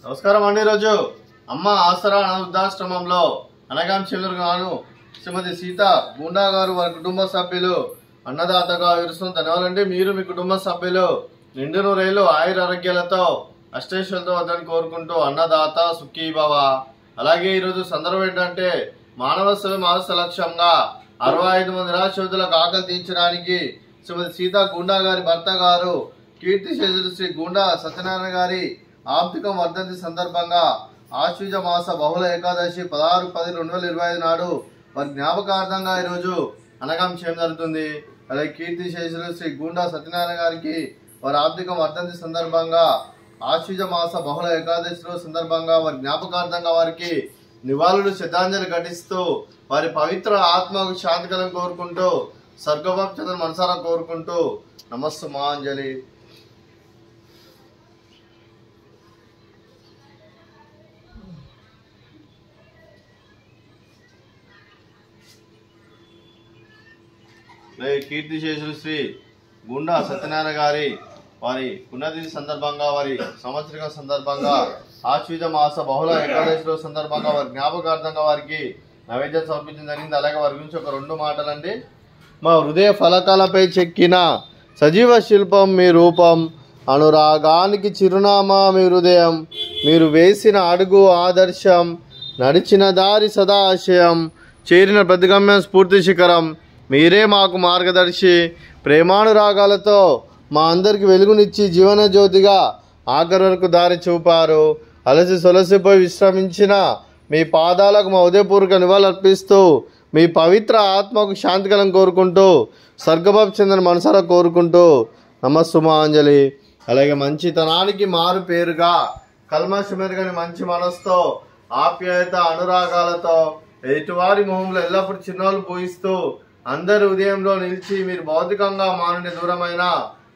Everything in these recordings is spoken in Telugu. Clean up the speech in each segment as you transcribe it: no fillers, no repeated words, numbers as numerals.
నమస్కారం అండి. ఈరోజు అమ్మ ఆసరా వృద్ధాశ్రమంలో అనగాం చెల్లెలు గాను శ్రీమతి సీత గుండా గారు వారి కుటుంబ సభ్యులు అన్నదాతగా విరుస్తున్న ధన్యవాదాలండి. మీరు మీ కుటుంబ సభ్యులు నిండు నూరేళ్లు ఆయుర ఆరోగ్యాలతో అష్టైశ్వర్యాలతో వద్దని కోరుకుంటూ అన్నదాత సుఖీ భవ. అలాగే ఈరోజు సందర్భం ఏంటంటే మానవ సేవ మానవ లక్ష్యంగా 65 మంది నిరాశ్రితులకు ఆకలి తీర్చడానికి శ్రీమతి సీత గుండా గారి భర్త గారు కీర్తి శేషులు శ్రీ గుండా సత్యనారాయణ గారి ఆర్థిక వర్ధంతి సందర్భంగా ఆశ్వీజ మాస బహుళ ఏకాదశి 16/10/2025 నాడు వారి జ్ఞాపకార్థంగా ఈరోజు అనగాం చేయడం జరుగుతుంది. అలాగే కీర్తి శేషులు శ్రీ గుండా సత్యనారాయణ గారికి వారి ఆర్థిక వర్ధంతి సందర్భంగా ఆశ్వీజ మాస బహుళ ఏకాదశి సందర్భంగా వారి జ్ఞాపకార్థంగా వారికి నివాళులు శ్రద్ధాంజలి ఘటిస్తూ వారి పవిత్ర ఆత్మకు శాంతికలం కోరుకుంటూ స్వర్గభాప్చంద్ర మనసారా కోరుకుంటూ నమస్సు మాంజలి. కీర్తి శేషులు శ్రీ గుండా సత్యనారాయణ గారి వారి పుణ్యతిథి సందర్భంగా వారి సంవత్సరిక సందర్భంగా ఆశ్వీజ మాస బహుళ ఏకాదశి సందర్భంగా వారి జ్ఞాపకార్థంగా వారికి నైవేద్యం సమర్పించడం జరిగింది. అలాగే వారి గురించి ఒక 2 మాటలండి. మా హృదయ ఫలకాలపై చెక్కిన సజీవ శిల్పం మీ రూపం, అనురాగానికి చిరునామా మీ హృదయం, మీరు వేసిన అడుగు ఆదర్శం, నడిచిన దారి సదా ఆశయం, చేరిన ప్రతిగమ్యం స్ఫూర్తి శిఖరం, మీరే మాకు మార్గదర్శి, ప్రేమానురాగాలతో మా అందరికి వెలుగునిచ్చి జీవన జ్యోతిగా ఆఖరి వరకు దారి చూపారు. అలసి సొలసిపోయి విశ్రమించిన మీ పాదాలకు మా ఉదయపూర్వక నివాళులర్పిస్తూ మీ పవిత్ర ఆత్మకు శాంతికలం కోరుకుంటూ స్వర్గభాప్చంద్ర మనసారా కోరుకుంటూ నమస్సుమాంజలి. అలాగే మంచితనానికి మారు పేరుగా కల్మషమెరుగని మంచి మనసుతో ఆప్యాయత అనురాగాలతో ఎదుటివారి మొహంలో ఎల్లప్పుడూ చిరునవ్వులు పూయిస్తూ అందరి ఉదయంలో నిలిచి మీరు భౌతికంగా మానుని దూరమైన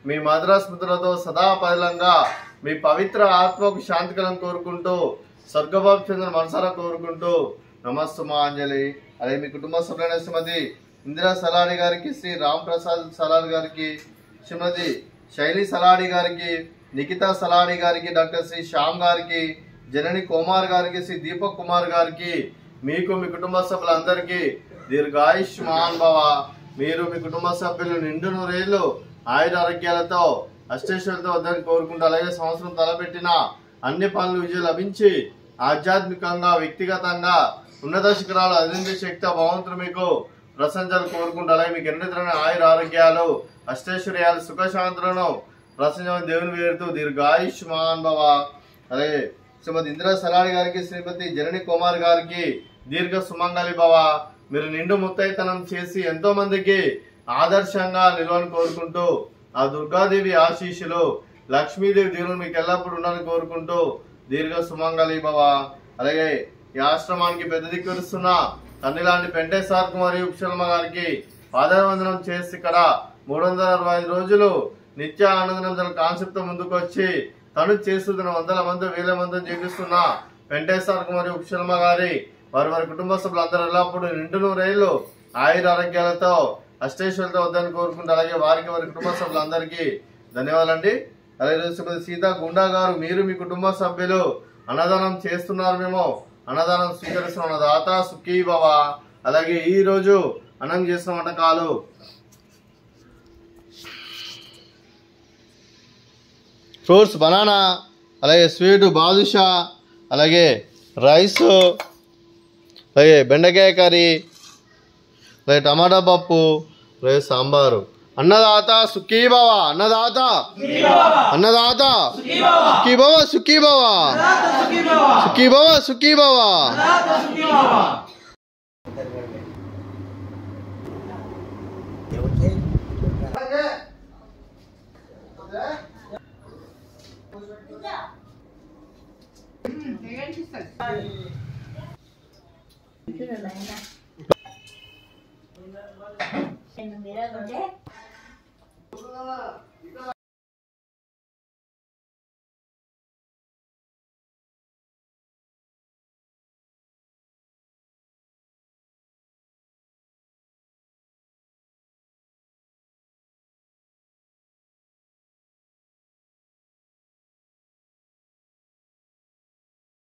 మీ మధుర స్మృతులతో సదా పదిలంగా మీ పవిత్ర ఆత్మకు శాంతికలం కోరుకుంటూ స్వర్గభాప్చంద్ర మనసారా కోరుకుంటూ నమస్సుమాంజలి. అలాగే మీ కుటుంబ సభ్యులైన శ్రీమతి ఇందిరా సలాడి గారికి, శ్రీ రామ్ ప్రసాద్ సలాడి గారికి, శ్రీమతి శైలి సలాడి గారికి, నిఖితా సలాడి గారికి, డాక్టర్ శ్రీ శ్యామ్ గారికి, జనని కుమార్ గారికి, శ్రీ దీపక్ కుమార్ గారికి, మీకు మీ కుటుంబ సభ్యులందరికీ దీర్ఘాయుష్మాన్ భవ. మీరు మీ కుటుంబ సభ్యులు నిండు నూరేళ్లు ఆయుర ఆరోగ్యాలతో అష్టైశ్వర్యాలతో వద్దని కోరుకుంటూ అలాగే సంవత్సరం తలపెట్టిన అన్ని పనులు విజయం లభించి ఆధ్యాత్మికంగా వ్యక్తిగతంగా ఉన్నత శిఖరాలు అధించే శక్తి భగవంతుడు మీకు ప్రశంసలు కోరుకుంటూ అలాగే మీకు ఎన్నితరమైన ఆయుర ఆరోగ్యాలు అష్టైశ్వర్యాలు సుఖశాంతులను ప్రశంసలు దేవుని వేరుతూ దీర్ఘాయుష్మాన్ భవ. అలాగే శ్రీమతి ఇందిరా సలాడి గారికి, శ్రీమతి జనని కుమార్ గారికి దీర్ఘ సుమంగళి భవ. మీరు నిండు ముత్తైతనం చేసి ఎంతో మందికి ఆదర్శంగా నిలవని కోరుకుంటూ ఆ దుర్గాదేవి ఆశీస్సులు లక్ష్మీదేవి దేవుని మీకు ఎల్లప్పుడూ ఉండాలని కోరుకుంటూ దీర్ఘ సుమంగళి భవ. అలాగే ఈ ఆశ్రమానికి పెద్ద దిక్కురుస్తున్న తండ్రి లాంటి పెంటేశ్వర్ మరియు ఉపశర్మ గారికి పాదాభివందనం చేసి ఇక్కడ 365 రోజులు నిత్య ఆనందం కాన్సెప్ట్ ముందుకు వచ్చి తను చేస్తున్న వందల మంది 1000 మందిని జీవిస్తున్న పెంటేశ్వర్ మరియు ఉపశర్మ గారి వారి కుటుంబ సభ్యులందరూ ఎల్లప్పుడూ నిండు నూరేళ్లు ఆయుర ఆరోగ్యాలతో అష్టైశ్వర్యాలతో వద్దని కోరుకుంటూ అలాగే వారికి వారి కుటుంబ సభ్యులందరికీ ధన్యవాదాలండి. అలాగే శ్రీమతి సీత గుండా గారు మీరు మీ కుటుంబ సభ్యులు అన్నదానం చేస్తున్నారు, మేము అన్నదానం స్వీకరిస్తున్న దాత సుఖీ భవ. అలాగే ఈ రోజు అన్నం చేసిన వంటకాలు ఫ్రూట్స్ బనానా, అలాగే స్వీటు బాదుషా, అలాగే రైస్, అలాగే బెండకాయ కర్రీ, అలాగే టమాటా పప్పు, అలాగే సాంబారు. అన్నదాత సుఖీ భవ, అన్నదాత అన్నదాత సుఖీ భవ, సుఖీ భవ, సుఖీ భవ, సుఖీ భవ. Mira,